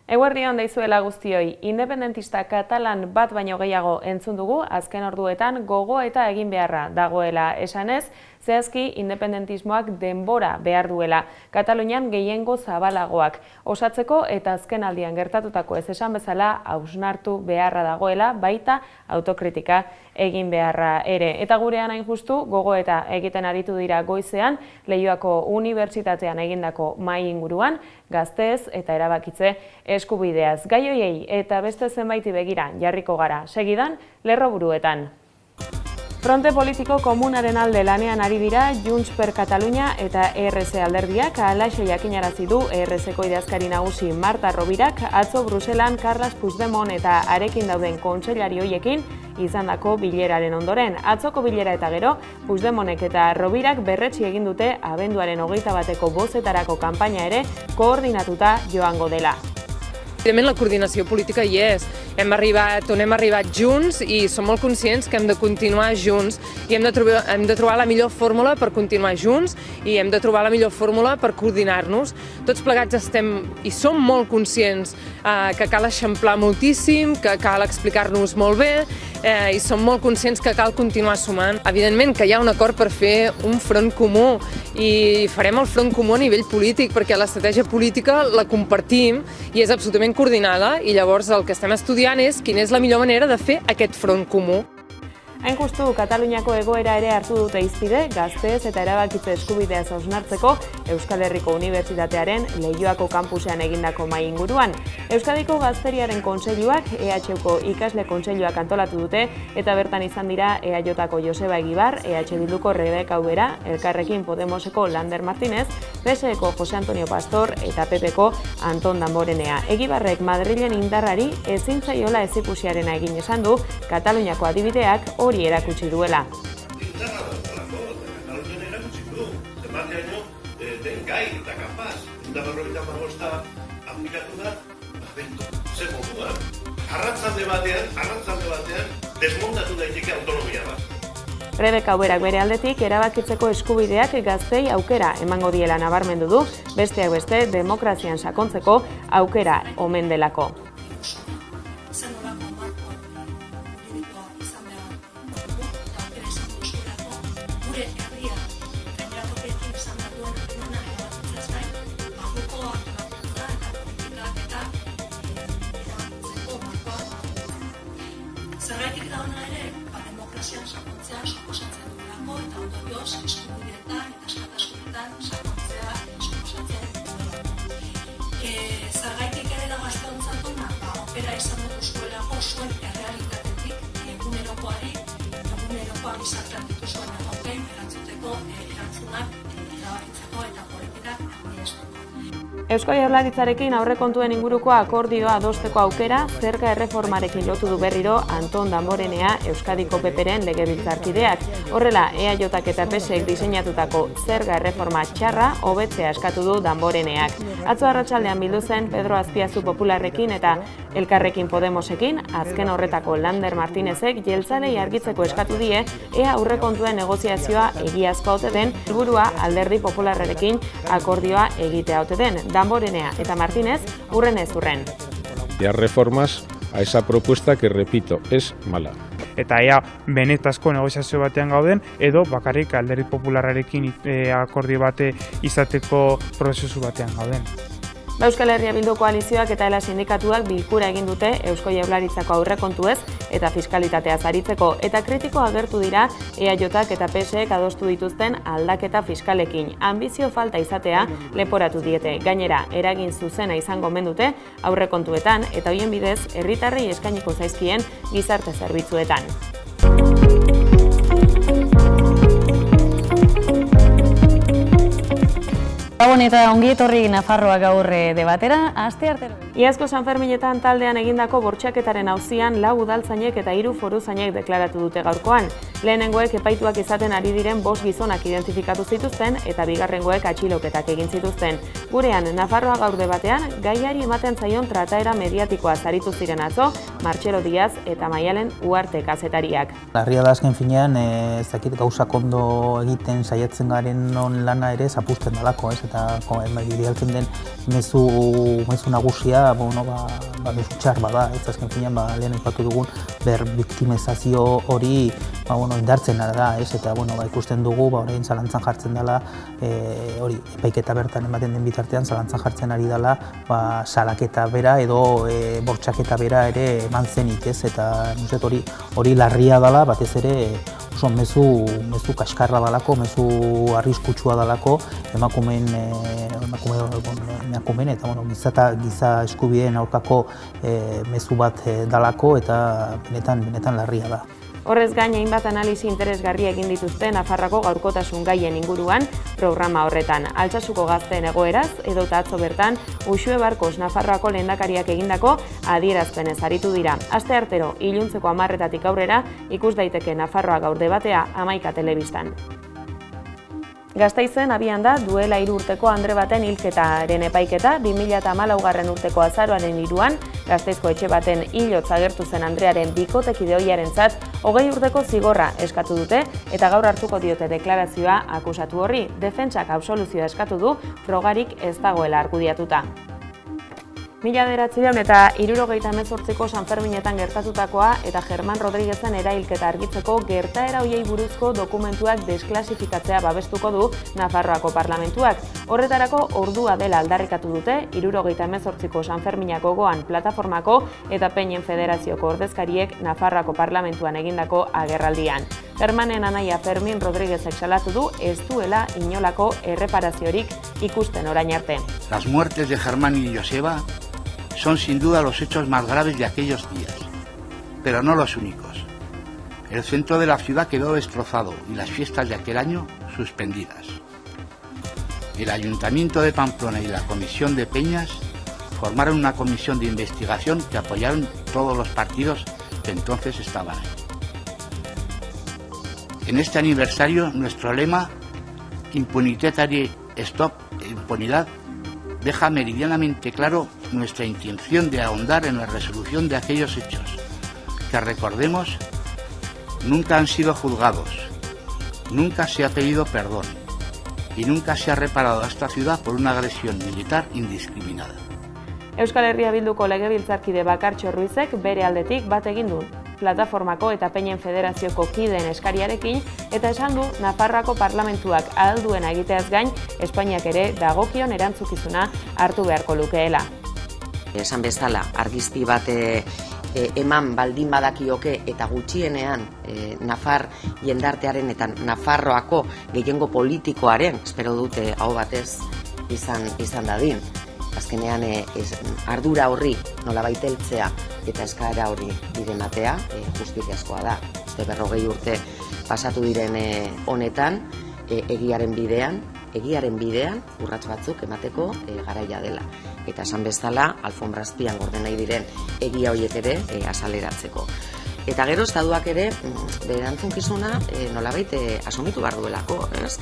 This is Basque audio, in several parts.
Eguerdion deizuela guztioi, independentista katalan bat baino gehiago entzun dugu, azken orduetan gogo eta egin beharra dagoela esanez, zehazki independentismoak denbora behar duela, Katalunian gehiengo zabalagoak osatzeko eta azken aldian gertatutako ez esan bezala hausnartu beharra dagoela, baita autokritika egin beharra ere. Eta gurean hain justu, gogo eta egiten aritu dira goizean, Leioako Unibertsitatean egindako mahai inguruan, gazteez eta erabakitze eskubideaz. Gai hoiei eta beste zenbaiti begira jarriko gara. Segidan, lerroburuetan. Fronte politiko komunaren alde lanean ari dira Junts per Catalunya eta ERC alderdiak, halaxe jakinarazi du ERCko idazkari nagusi Marta Rovirak atzo Bruselan Carles Puigdemont eta harekin dauden kontseilari hoiekin izandako bileraren ondoren. Atzoko bilera eta gero, Puigdemontek eta Rovirak berretsi egin dute abenduaren 21 bozetarako kanpaina ere koordinatuta joango dela. Evidentment, la coordinació política hi és. Hem arribat junts i som molt conscients que hem de continuar junts i hem de trobar la millor fórmula per continuar junts i hem de trobar la millor fórmula per coordinar-nos. Tots plegats estem i som molt conscients que cal eixamplar moltíssim, que cal explicar-nos molt bé i som molt conscients que cal continuar sumant. Evidentment que hi ha un acord per fer un front comú i farem el front comú a nivell polític perquè l'estratègia política la compartim i és absolutament coordinada i llavors el que estem estudiant és quina és la millor manera de fer aquest front comú. Hain justu, Kataluniako egoera ere hartu dute hizpide, gazteez eta erabakitze eskubideaz hausnartzeko Euskal Herriko Unibertsitatearen Leioako kampusean egindako mahai inguruan. Euskadiko Gazteriaren Kontseiluak, EHUko ikasle kontseiluak antolatu dute eta bertan izan dira EAJko Joseba Egibar, EH Bilduko Rebeka Ubera, Elkarrekin Podemoseko Lander Martínez, PSeko Jose Antonio Pastor eta PPko Anton Damborenea. Egibarrek Madrilen indarrari ezin zaiola ezikusiarena egin esan du, Kataluniako adibideak hori erakutsi duela. Indarra daukalako, Katalunian erakutsi du. Zenbateaino den gai eta kapaz. 155 aplikatu da, zer moduan. Arratzalde batean, desmontatu daiteke autonomia bat. Rebeka Uberak bere aldetik erabakitzeko eskubideak gaztei aukera emango diela nabarmendu du, besteak beste demokrazian sakontzeko aukera omen delako. Zergatik da hona ere, demokrazian sakontzea suposatzen duelako eta ondorioz eskubideetan eta askatasunetan sakontzea suposatzen duelako. Zergatik ere da gazteontzat ona, opera izan duzuelako zuen errealitatetik egunerokoari izaten zuen erronken erantzuteko erantzunak erabakitzeko eta politikak adierazteko. Eusko Jaurlaritzarekin aurrekontuen inguruko akordioa adosteko aukera, zerga erreformarekin lotu du berriro Anton Damborenea Euskadiko PPren legebiltzarkideak. Horrela, EAJak eta PSek diseinatutako zerga erreforma txarra hobetzea eskatu du Damboreneak. Atzo arratsaldean bildu zen Pedro Azpiazu Popularrekin eta Elkarrekin Podemosekin, azken horretako Lander Martínezek jeltzalei argitzeko eskatu die, ea aurrekontuen negoziazioa egiazkoa ote den, helburua Alderdi Popularrarekin akordioa egitea ote den. Damborenea eta Martínez hurren ez hurren. Ya reformas a esa propuesta que, repito, es mala. Eta ea benetazko negoziazio batean gauden edo bakarrik Alderdi Popularrarekin akordio bate izateko prozesu batean gauden. Euskal Herria Bildu koalizioak eta ELA sindikatuak bilkura egin dute Eusko Jaurlaritzako aurrekontuez eta fiskalitateaz aritzeko eta kritiko agertu dira EAJak eta PSek adostu dituzten aldaketa fiskalekin. Anbizio falta izatea leporatu diete. Gainera, eragin zuzena izango omen dute aurrekontuetan eta hoien bidez herritarrei eskainiko zaizkien gizarte zerbitzuetan. Gabon eta ongi etorri Nafarroa gaur debatera, asteartero. Iazko Sanferminetan taldean egindako bortxaketaren auzian 4 udaltzainek eta 3 foruzainek deklaratu dute gaurkoan. Lehenengoek epaituak izaten ari diren 5 gizonak identifikatu zituzten eta bigarrengoek atxiloketak egin zituzten. Gurean, Nafarroa gaur debatean, gaiari ematen zaion trataera mediatikoa zaritu ziren atzo, Martxelo Diaz eta Maialen Uarte kazetariak. Larria da azken finean, ez dakit gauzak ondo egiten saiatzen garen lana ere zapusten dalako, ez? Eta bidaltzen den mezu nagusia eta mezu txar bada, ez azken finean lehen aipatu dugun berbiktimizazio hori indartzen da, ez, eta ikusten dugu orain zalantzan jartzen dela, hori epaiketa bertan ematen den bitartean zalantzan jartzen ari dela salaketa bera edo bortxaketa bera ere eman zenik, ez, eta hori larria dela, batez ere oso mezu kaskarra dalako, mezu arriskutsua dalako emakumeen eta giza eskubideen aurkako mezu bat dalako eta benetan larria da. Horrez gain, hainbat analisi interesgarri egin dituzte Nafarroako gaurkotasun gaien inguruan programa horretan. Altsasuko gazteen egoeraz, edota atzo bertan, Uxue Barkos Nafarroako lehendakariak egindako adierazpenez aritu dira. Asteartero, iluntzeko 10:00 aurrera, ikus daiteke Nafarroa gaur debatea 11 telebistan. Gasteizen abian da duela 3 urteko andre baten hilketaren epaiketa, 2014 urteko azaroaren 3an, Gasteizko etxe baten hilotz agertu zen andrearen bikotekide ohiarentzat 20 urteko zigorra eskatu dute eta gaur hartuko diote deklarazioa akusatu horri. Defentsak absoluzioa eskatu du, frogarik ez dagoela argudiatuta. 1978ko Sanferminetan gertatutakoa eta Germán Rodríguezen erailketa argitzeko gertaera hoiei buruzko dokumentuak desklasifikatzea babestuko du Nafarroako parlamentuak. Horretarako ordua dela aldarrikatu dute 1978ko Sanferminak gogoan plataformako eta Peñen Federazioko ordezkariek Nafarroako parlamentuan egindako agerraldian. Germanen anaia Fermin Rodríguezek salatu du ez duela inolako erreparaziorik ikusten orain arte. Las muertes de Germán y Joseba son sin duda los hechos más graves de aquellos días, pero no los únicos. El centro de la ciudad quedó destrozado y las fiestas de aquel año suspendidas. El Ayuntamiento de Pamplona y la Comisión de Peñas formaron una comisión de investigación que apoyaron todos los partidos que entonces estaban ahí. En este aniversario, nuestro lema, Impunitari Stop, impunidad, deja meridianamente claro nuestra intención de ahondar en la resolución de aquellos hechos, que recordemos, nunca han sido juzgados, nunca se ha pedido perdón y nunca se ha reparado a esta ciudad por una agresión militar indiscriminada. Euskal Herria Bilduko legebiltzarkide Bakartxo Ruizek bere aldetik bat egin du plataformako eta Peñen Federazioko kideen eskariarekin eta esan du Nafarroako parlamentuak ahal duena egiteaz gain Espainiak ere dagokion erantzukizuna hartu beharko lukeela. Esan bezala, argizki bat eman baldin badakioke eta gutxienean Nafar jendartearen eta Nafarroako gehiengo politikoaren, espero dute aho batez izan dadin. Azkenean ardura horri nolabait heltzea eta eskaera horri bide ematea justiziazkoa da. 40 urte pasatu diren honetan egiaren bidean urrats batzuk emateko garaia dela. Eta esan bezala, alfombra azpian gorde nahi diren egia horiek ere azaleratzeko. Eta gero estatuak ere erantzunkizuna nolabait asumitu behar duelako, ez?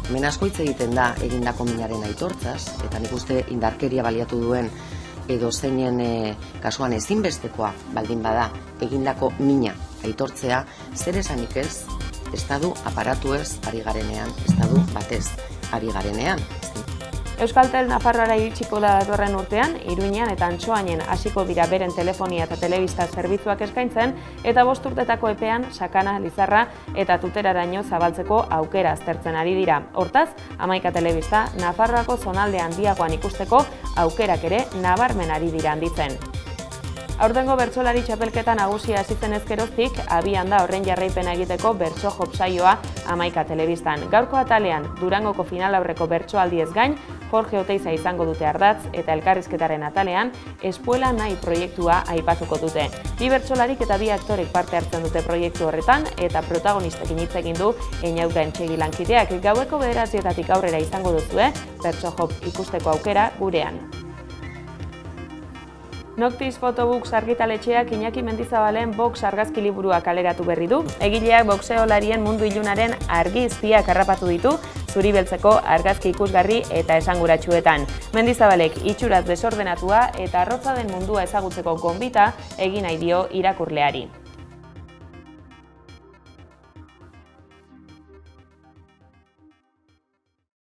Hemen asko hitz egiten da egindako minaren aitortzaz, eta nik uste indarkeria baliatu duen edo zeinen kasuan ezinbestekoa baldin bada egindako mina aitortzea, zer esanik ez, estatu aparatu ez ari garenean, estatu batez ari garenean. Euskaltel Nafarroara iritsiko da datorren urtean, Iruinean eta Antsoainen hasiko dira beren telefonia eta telebista zerbitzuak eskaintzen, eta 5 urtetako epean Sakana, Lizarra eta Tuteraraino zabaltzeko aukera aztertzen ari dira. Hortaz, 11 telebista Nafarroako zonalde handiagoan ikusteko aukerak ere nabarmen ari dira handitzen. Aurtengo bertsolari txapelketa nagusia hasi zen ezkeroztik, abian da horren jarraipena egiteko bertso jop saioa 11 telebistan. Gaurko atalean, Durangoko finalaurreko bertsoaldiez gain, Jorge Oteiza izango dute ardatz eta elkarrizketaren atalean, Espuela nahi proiektua aipatuko dute. 2 bertsolarik eta 2 aktorek parte hartzen dute proiektu horretan eta protagonistekin hitz egin du Einaute Entxegi lankideak. Gaueko 9:00 aurrera izango duzue bertso jop ikusteko aukera gurean. Noctis Photobooks argitaletxeak Iñaki Mendizabalen box argazki liburua kaleratu berri du. Egileak boxeolarien mundu ilunaren argizpiak harrapatu ditu, zuri beltzeko argazki ikusgarri eta esanguratsuetan. Mendizabalek itxuraz desordenatua eta arrotza den mundua ezagutzeko gonbita egin nahi dio irakurleari.